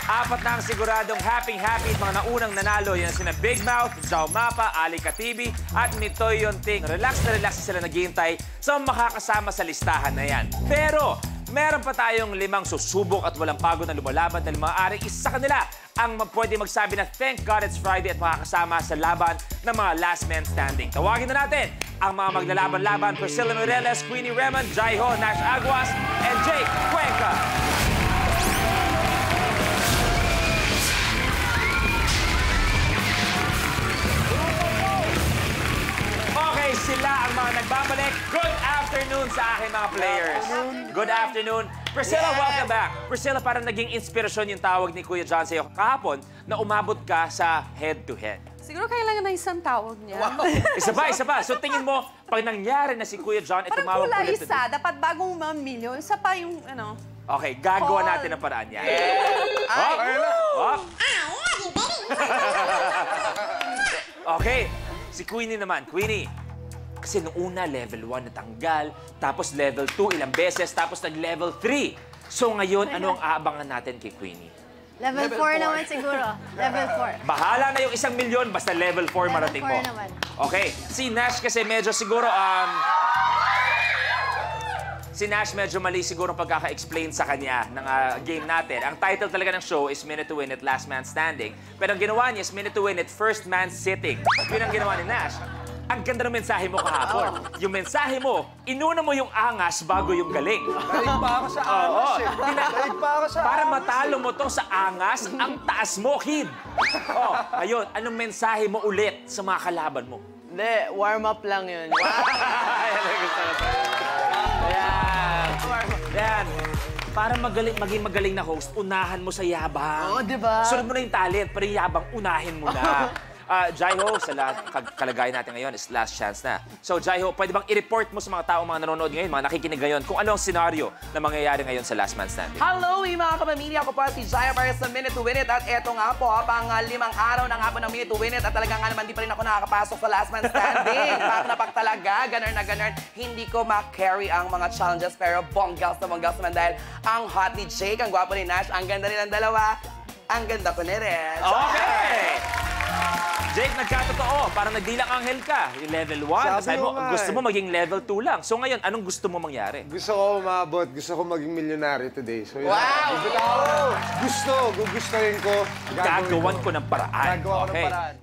Apat na ang siguradong happy-happy at mga naunang nanalo. Yan sina Big Mouth, Jao Mapa, Ali Katibi, at Mitoy Yonting. Relax na relax sila naghihintay sa makakasama sa listahan na yan. Pero, meron pa tayong 5 susubok at walang pagod na lumalaban na maaaring isa sa kanila ang pwede magsabi na thank God it's Friday at makakasama sa laban ng mga last men standing. Tawagin na natin ang mga maglalaban-laban: Priscilla Mireles, Queenie Raymond, Jai Ho, Nash Aguas, and Jake Cuenca. Okay, sila ang mga nagbabalik. Good afternoon sa aking mga players. Good afternoon. Priscilla, welcome back. Priscilla, parang naging inspirasyon yung tawag ni Kuya John sa'yo kahapon na umabot ka sa head-to-head. Siguro kailangan na isang tawag niya. Wow. Isa pa. So tingin mo, pag nangyari na si Kuya John, tumawag parang ulit. isa. Dapat bagong mamilyon. Isa pa yung, ano. Okay, gagawa Call. natin ang paraan yan. Okay, si Queenie naman. Queenie, kasi nung una, level 1 natanggal, tapos level 2 ilang beses, tapos nag-level 3. So ngayon, ano ang aabangan natin kay Queenie? Level 4 naman siguro. Level 4. Bahala na yung 1,000,000, basta level 4 marating mo. Level 4 naman. Okay, si Nash kasi medyo siguro, si Nash medyo mali siguro pagkaka-explain sa kanya ng game natin. Ang title talaga ng show is Minute to Win It, Last Man Standing. Pero ang ginawa niya is Minute to Win It, First Man Sitting. Yun ang ginawa ni Nash. Ang ganda ng mensahe mo kahapon. Yung mensahe mo, inuna mo yung angas bago yung galing. Daig pa ako sa angas eh. Daig pa ako sa Para angas matalo mo to sa angas, ang taas mo, kid. Ayun, anong mensahe mo ulit sa mga kalaban mo? Hindi, warm up lang yun. Yan. Para maging magaling na host, unahan mo sa yabang. Oo, diba? Sunod mo na yung talent, pero yung yabang, unahin mo na. Jai Ho, sa kalagayan natin ngayon is last chance na. So, Jai Ho, pwede bang i-report mo sa mga tao, mga nanonood ngayon, mga nakikinig ngayon, kung ano ang senaryo na mangyayari ngayon sa Last Man Standing? Hello, mga kapamilya! Ako po si Jai para sa Minute to Win It. At eto nga po, pang 5 araw na nga po ng Minute to Win It. At talaga nga naman, di pa rin ako nakakapasok sa Last Man Standing. Pak na pak talaga, ganun na ganun. Hindi ko ma-carry ang mga challenges, pero bonggals naman dahil ang hot ni Jake, ang gwapo ni Nash, ang ganda nilang dalawa, ang ganda ko ni Red. Okay! Jake, nagkatotoo. Parang nagdilang anghel ka. Yung level 1. Sabi mo, gusto mo maging level 2 lang. So ngayon, anong gusto mo mangyari? Gusto ko umabot. Gusto ko maging milyonary today. So, yun. Wow! Gugustuhin ko. Gagawan ko ng paraan. Gagawa ko ng Okay. paraan.